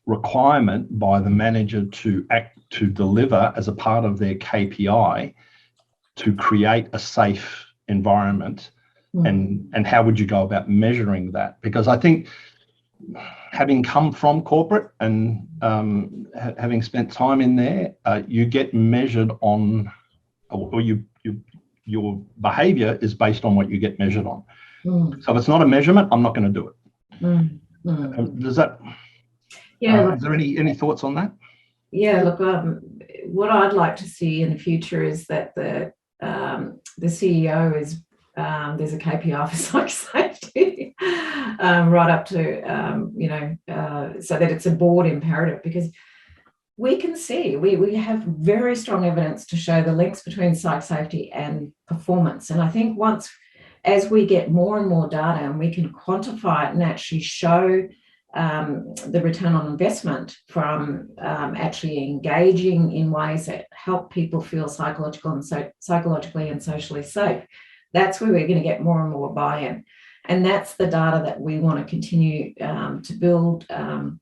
requirement by the manager to deliver as a part of their KPI to create a safe environment? And how would you go about measuring that? Because I think, having come from corporate and having spent time in there, you get measured on, or your behaviour is based on what you get measured on. So if it's not a measurement, I'm not going to do it. Does that? Yeah. Is there any thoughts on that? Yeah. Look, what I'd like to see in the future is that the CEO is there's a KPI for psych safety, right up to so that it's a board imperative, because we can see we have very strong evidence to show the links between psych safety and performance. And I think as we get more and more data and we can quantify it and actually show the return on investment from actually engaging in ways that help people feel psychologically and socially safe, that's where we're going to get more and more buy-in. And that's the data that we want to continue to build.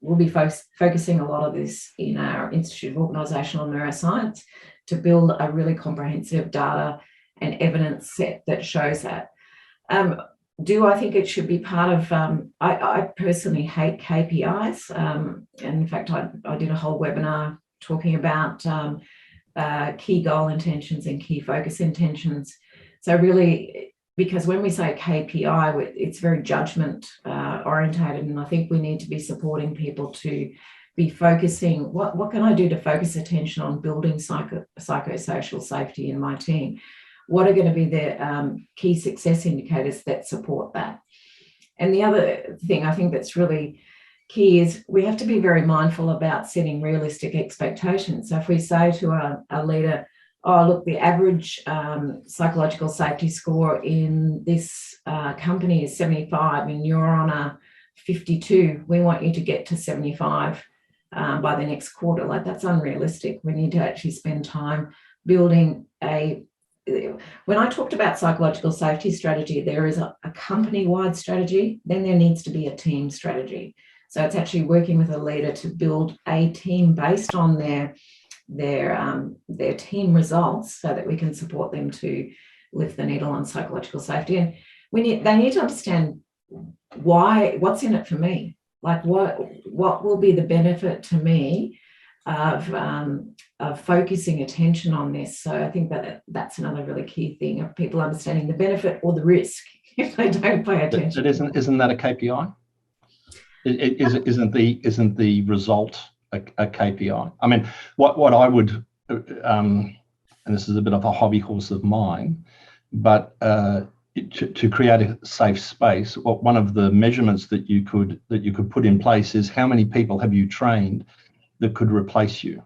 We'll be focusing a lot of this in our Institute of Organisational Neuroscience to build a really comprehensive data and evidence set that shows that. Do I think it should be part of, I personally hate KPIs. And in fact, I did a whole webinar talking about key goal intentions and key focus intentions. So really, because when we say KPI, it's very judgment orientated, and I think we need to be supporting people to be focusing, what can I do to focus attention on building psychosocial safety in my team? What are going to be the key success indicators that support that? And the other thing I think that's really key is we have to be very mindful about setting realistic expectations. So if we say to a leader, oh, look, the average psychological safety score in this company is 75 and you're on a 52, we want you to get to 75 by the next quarter. Like, that's unrealistic. We need to actually spend time building when I talked about psychological safety strategy, there is a company-wide strategy, then there needs to be a team strategy. So it's actually working with a leader to build a team based on their team results so that we can support them to lift the needle on psychological safety. And they need to understand what's in it for me. Like what will be the benefit to me of focusing attention on this? So I think that's another really key thing of people understanding the benefit or the risk if they don't pay attention. But isn't that a KPI? Isn't the result a KPI? I mean, what I would, and this is a bit of a hobby horse of mine, but to create a safe space, one of the measurements that you could put in place is how many people have you trained that could replace you.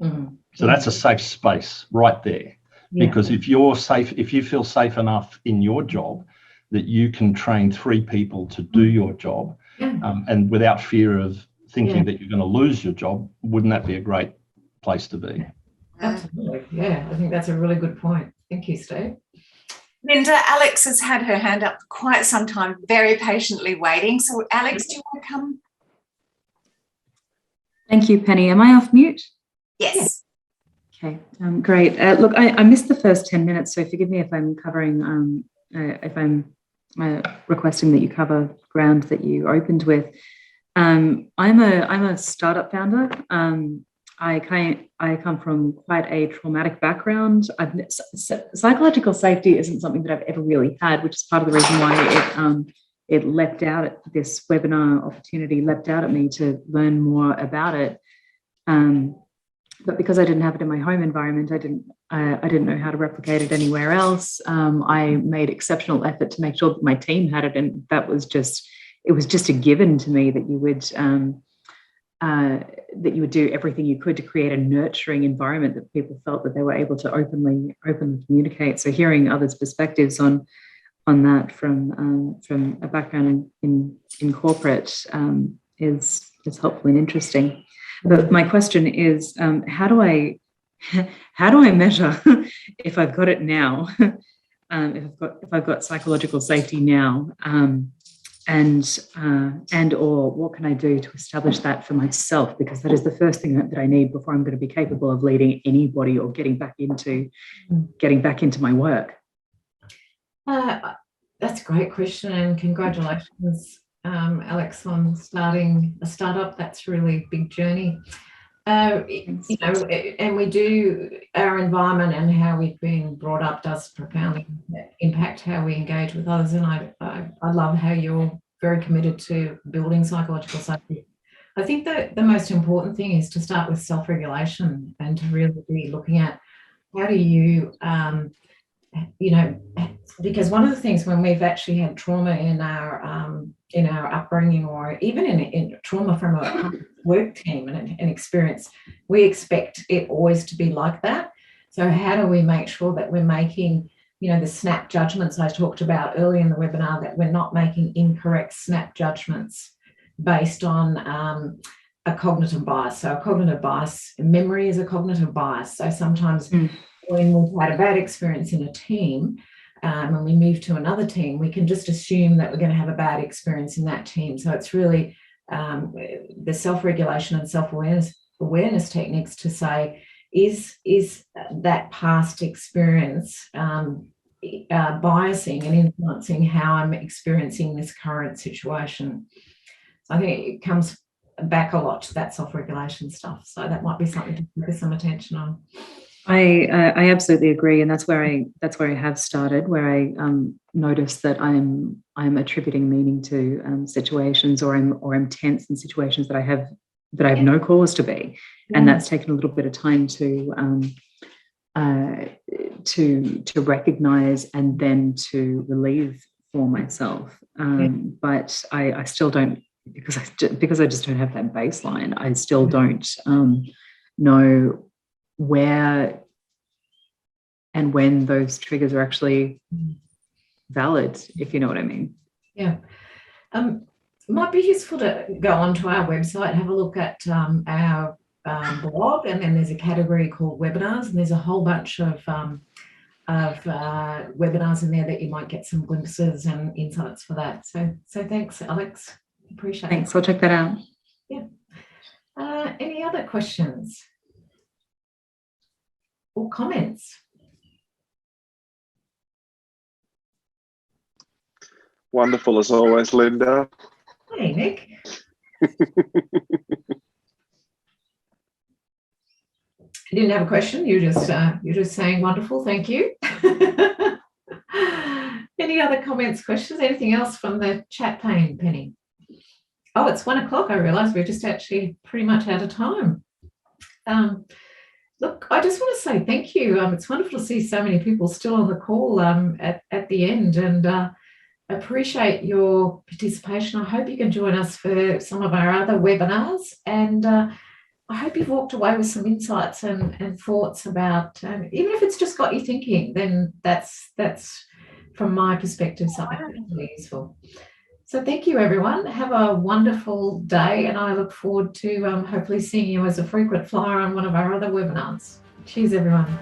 Mm-hmm. So that's a safe space right there. Yeah. Because if you feel safe enough in your job that you can train 3 people to do your job, and without fear of thinking that you're going to lose your job, wouldn't that be a great place to be? Absolutely. Yeah, I think that's a really good point. Thank you, Steve. Linda, Alex has had her hand up for quite some time, very patiently waiting. So Alex, do you want to come? Thank you, Penny. Am I off mute? Yes. Okay, great. Look, I missed the first 10 minutes, so forgive me if I'm covering, if I'm requesting that you cover ground that you opened with. I'm a startup founder. I come from quite a traumatic background. Psychological safety isn't something that I've ever really had, which is part of the reason why it leapt out at this webinar opportunity, leapt out at me to learn more about it. But because I didn't have it in my home environment, I didn't know how to replicate it anywhere else. I made exceptional effort to make sure that my team had it, and it was just a given to me that you would do everything you could to create a nurturing environment that people felt that they were able to openly communicate. So hearing others' perspectives on that from a background in corporate is helpful and interesting. But my question is, how do I measure if I've got it now, if I've got psychological safety now, and or what can I do to establish that for myself? Because that is the first thing that I need before I'm going to be capable of leading anybody or getting back into my work. That's a great question, and congratulations, Alex, on starting a startup. That's a really big journey. And we do, our environment and how we've been brought up does profoundly impact how we engage with others. And I love how you're very committed to building psychological safety. I think that the most important thing is to start with self-regulation and to really be looking at how do you, because one of the things when we've actually had trauma in our upbringing, or even in trauma from a work team and an experience, we expect it always to be like that. So how do we make sure that we're making, the snap judgments I talked about earlier in the webinar, that we're not making incorrect snap judgments based on a cognitive bias. So a cognitive bias, memory is a cognitive bias. So sometimes when we've had a bad experience in a team, and we move to another team, we can just assume that we're going to have a bad experience in that team. So it's really the self-regulation and self-awareness techniques to say, is that past experience biasing and influencing how I'm experiencing this current situation? So I think it comes back a lot to that self-regulation stuff. So that might be something to focus some attention on. I absolutely agree, and that's where I have started, where I noticed that I'm attributing meaning to situations, or I'm tense in situations that I have no cause to be, and that's taken a little bit of time to recognize and then to relieve for myself. But I still don't, because I just don't have that baseline. I still don't know where and when those triggers are actually valid, if you know what I mean. Yeah. It might be useful to go onto our website, have a look at our blog, and then there's a category called webinars, and there's a whole bunch of webinars in there that you might get some glimpses and insights for that. So thanks, Alex. Appreciate it. Thanks. I'll check that out. Yeah. Any other questions or comments? Wonderful as always, Linda. Hey, Nick. You didn't have a question. You're just saying wonderful. Thank you. Any other comments, questions? Anything else from the chat pane, Penny? Oh, it's 1 o'clock. I realise we're just actually pretty much out of time. Look, I just want to say thank you. It's wonderful to see so many people still on the call at the end, and appreciate your participation. I hope you can join us for some of our other webinars, and I hope you've walked away with some insights and thoughts about, even if it's just got you thinking, then that's from my perspective something really useful. So thank you, everyone. Have a wonderful day, and I look forward to hopefully seeing you as a frequent flyer on one of our other webinars. Cheers, everyone.